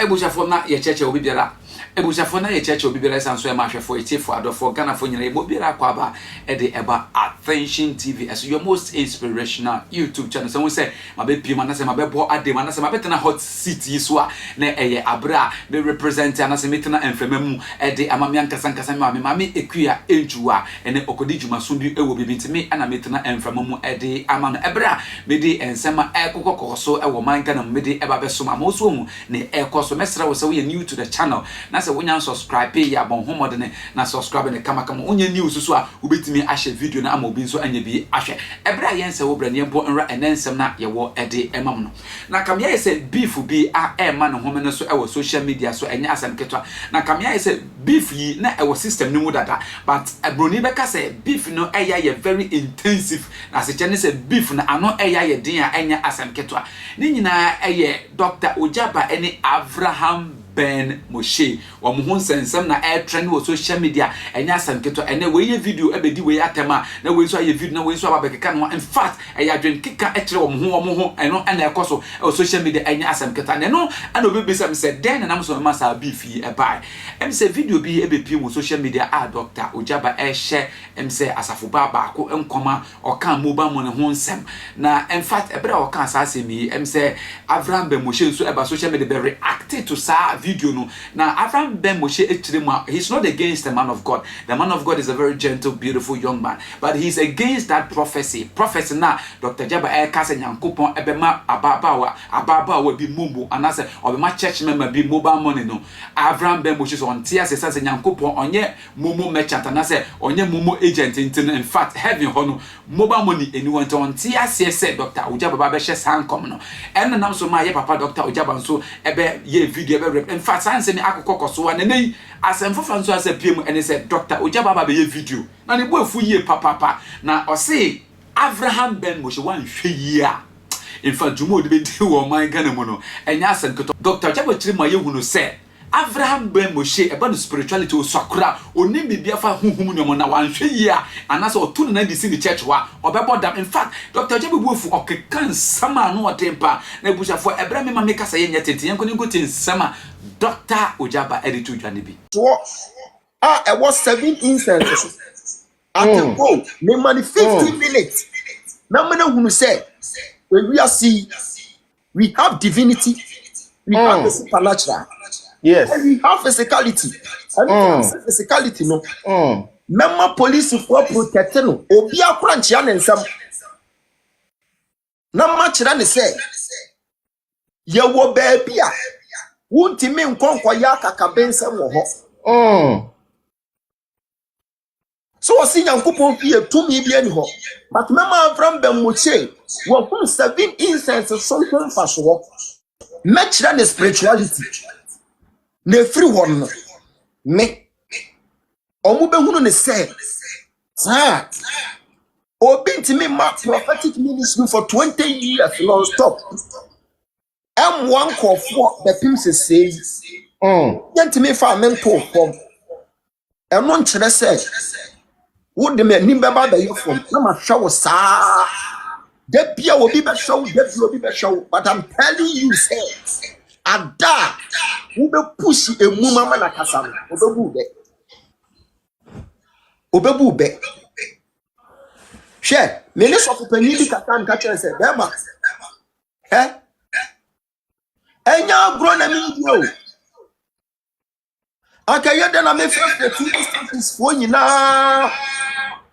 ebushafo na ye cheche obi biara ebushafo na ye cheche obi biara sanso e ma hwefo etifo adofo Ghana fo nyina ebo biara kwa ba e de eba Attention TV as your most inspirational YouTube channel. So we say mabe piem na say mabe bo adem na say mabe tena hot seat yi so a na eye abra be represent na say metena enfemamu e de amame ankasa nkasa mame ekua enjuwa ene okodi djuma so bi ewo bibi ntimi ana metena enfemamu e de amano ebra me de ensema ekokoko so ewo man Ghana me de eba be so ma so mu ne ekoso mesra wo say we new to the channel na say wonya subscribe ya bon homode ne na subscribe ne kama wonya news so a ubetimi ahye video na ama obi nso anya bi ahwe ebra yense wo bra ne mbo nra enensem na ye wo ede emam no na kamya yese beef bi a ema no home no so ewo social media so enya asem ketwa na kamya yese beef yi na ewo system ni mu dada but ebroni beka say beef no eya ye very intensive na se chene say beef na ano eya ye din a enya asem ketwa ni nyina eye Dr. Ogyaba ene Avraham Ben Moshe wa muhun sensem na air trend wo social media enya sanketo ene we ye video ebedi we atema na we so ye video na we so ababekeka no in fact eya dwen kika ekere wo muhun eno ena ekoso social media enya asamketa ne no ana obebesa me se den na mso masa beef yi e bai em se video bi ebepie wo social media a Dr. Ogyaba share em se asafo baba ko enkoma oka mobile money ho nsem na in fact ebra oka asase mi em se Avraham Ben Moshe so eba social media be react to sa video no na Avraham Ben Moshe he's not against the man of God. The man of God is a very gentle, beautiful young man, but he's against that prophecy na Dr. Ogyaba kase nyankopon ebema ababawa bi mumbo anase obema church member bi mobile money no Avraham Ben Moshe so ontia se nyankopon onye momo merchant anase onye momo agent in fact heaven hono mobile money anyone to ontia se Dr. Ogyaba ba be hye sankom no eno nam so ma ye papa Dr. Ogyaba so ebe ye video ebe in fact sanse ni akokoko so na nei asemfofa nso ase piem ene se Dr. Ogyaba ba be ye video na ne boafu yie papa na o se Avraham Ben Moshe wan hwe yie a in fact jumo de be di wo man Ghana mu no enya asenketo Dr. Ogyaba chiri ma ye hunu se Avraham Ben Moshe eba no spirituality osakura oni bibia fa huhum nyomo na wan hwe yie a anase otu na di si ni church wa obebo dam in fact Dr. Ogyaba boafu okekan sama no otempa na bushafo ebra me ma me kasa ye nyetete yenko ni gotin sama Dr. Ogyaba editu dwane bi it was 7 instances at a go me money 15 minutes na me na hunu say we we have divinity, we have the supernatural, yes, and we have physicality, and physicality no member police for protecting no obi akura nchia ne nsam na ma kira ne say ye wo baabi a wuntimi nkonkwa ya kakabensam wo ho so wasi nyankopon fie tumi bi ani ho but mema from Ben Moshe wo kun 7 incense something faso mechira ne spirituality na free one me omu be hunu ne say sa obi ntimi ma prophetic ministry for 20 years non stop M1 kofo the pim se say yentimi fa mento form eno nkyere say would the men baba be you from na ma show sa de bia obi be show but I'm telling you say ada wo be push emu mama na kasa obebu be she me ne so kopani bi kasa nka kire say be ma enya gro na mi dio akaye de na me first the two instances for nyina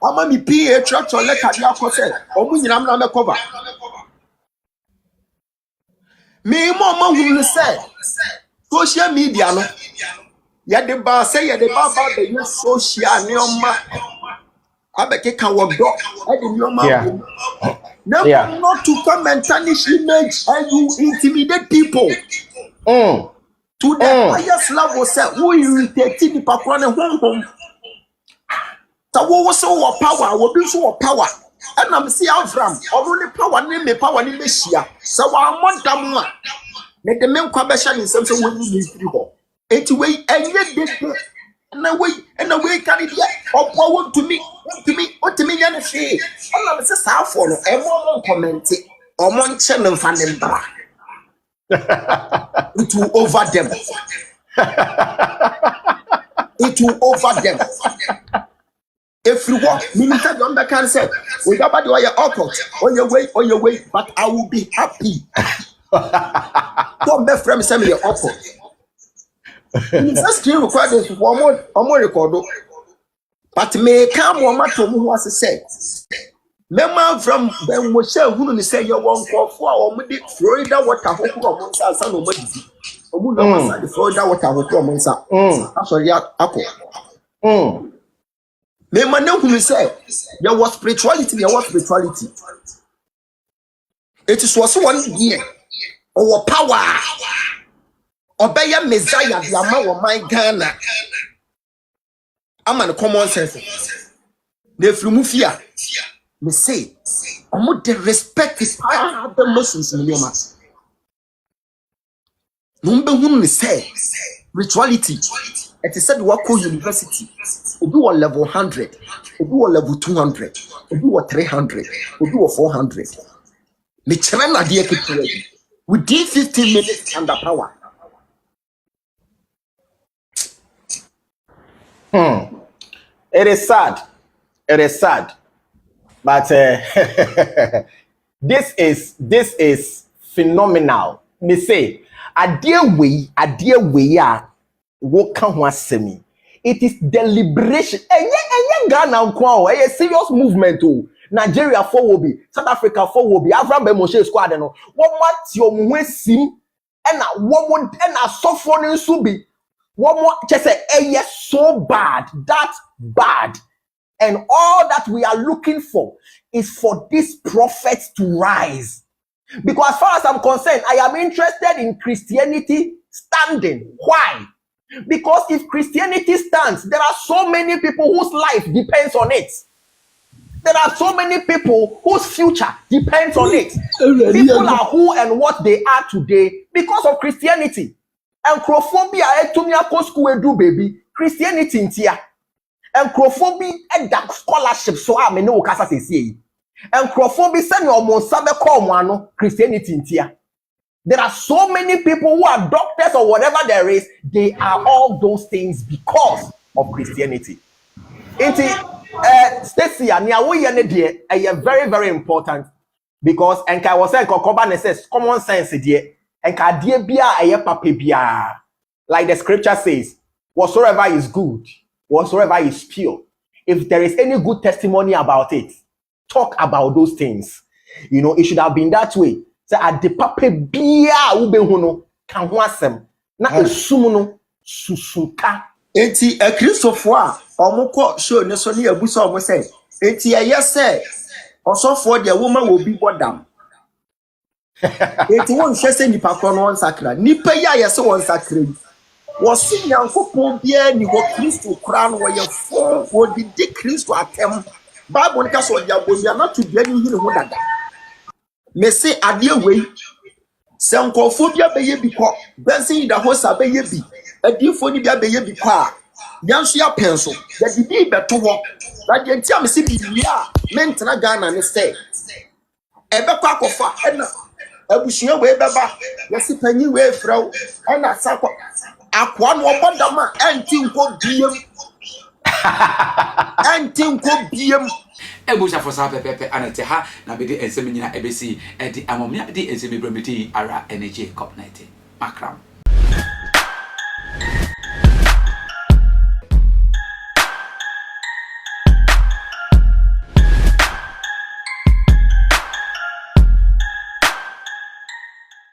ama mi PA tractor letter dia ko say omu nyina na me cover me mo ma hunu say social media no ya de ba say ya de ba the social neoma abeke kan wo do e de neoma not to come and tarnish image and you intimidate people to the highest level say who irritate the pakwa ne honhom ta wo so power wo bi so power and am see Avraham only power ne me hia so wa modam a ne de men kwa be hia ne nsem so woni ni firi ho enti we enye de na we carry dia opo wo to me nya ne hwe and am say sa afo no e mo comment o mo nche ne mfa ne mbra It will over them. It will over them. If you walk, Minister John can say, we got body on your way, but I will be happy. Don't be from send me your awkward. Minister still require this one more record. But may come one matter who was said. Member from Moshe who say you want for our Florida water who months and nobody. The Florida water who months. Sorry, apple. Member know who say there was spirituality, It is was 1 year. Our power. Obey a Messiah, the amount of my Ghana. I'm on common sense. The Flumufia. Me say, I'm the respect is the Muslims in your mass. Number one say, rituality. It is said Wako University. We do a level 100, we do a level 200, we do a 300, we do a 400. Me challenge the equity. Within 15 minutes under power. It is sad. It is sad. But this is phenomenal. Me say, a dear way, what can one say me? It is deliberation. Ghana a serious movement to Nigeria for will be, South Africa for will be, Avraham Moshe squad no. What your mwesim and what would and a suffering subi. What more just say yes so bad, that bad. And all that we are looking for is for these prophets to rise. Because as far as I'm concerned, I am interested in Christianity standing. Why? Because if Christianity stands, there are so many people whose life depends on it. There are so many people whose future depends on it. People are who and what they are today because of Christianity. And crophobia etumia ko school edu baby. Christianity intia. And crophobia that scholarship so I me no kasa sesi. And crophobia send your monsabe call one Christianity intia. There are so many people who are doctors or whatever there is. They are all those things because of Christianity. Stacy, very, very important because and I was saying common sense dear and like the scripture says, whatsoever is good, whatsoever is pure. If there is any good testimony about it, talk about those things. You know, it should have been that way. So at the pape bia ubehuno kan ho asem na esumuno susuka. Enti a Christopher omukọ show ne so ne abusa omo say enti ayese osofo de woman will be bodam. Enti won hwese nipa kro no nsakra nipa ya ayese won sakra wosi nyankopon bia ni wo Christo kra no wo ye fo wo di Christo atem Bible nka so ya bobia na to bia ni hine ho dada. Me say ade we se nkofo bia be ye bi ko bensin da ho sa be ye bi adifo ni bia be ye bi ko a yanso ya penso ya di bi beto ho na de ntia me se bi bia mentena Ghana ne say ebe kwa kofa ena abusua we beba yesi panyi we frau ena sakwa akwa no obodama enti nko biem Ebuja for sa pepe anete ha na bede ensem nyina ebesi edi amomya di ensem brometi ara energy cup 90 makram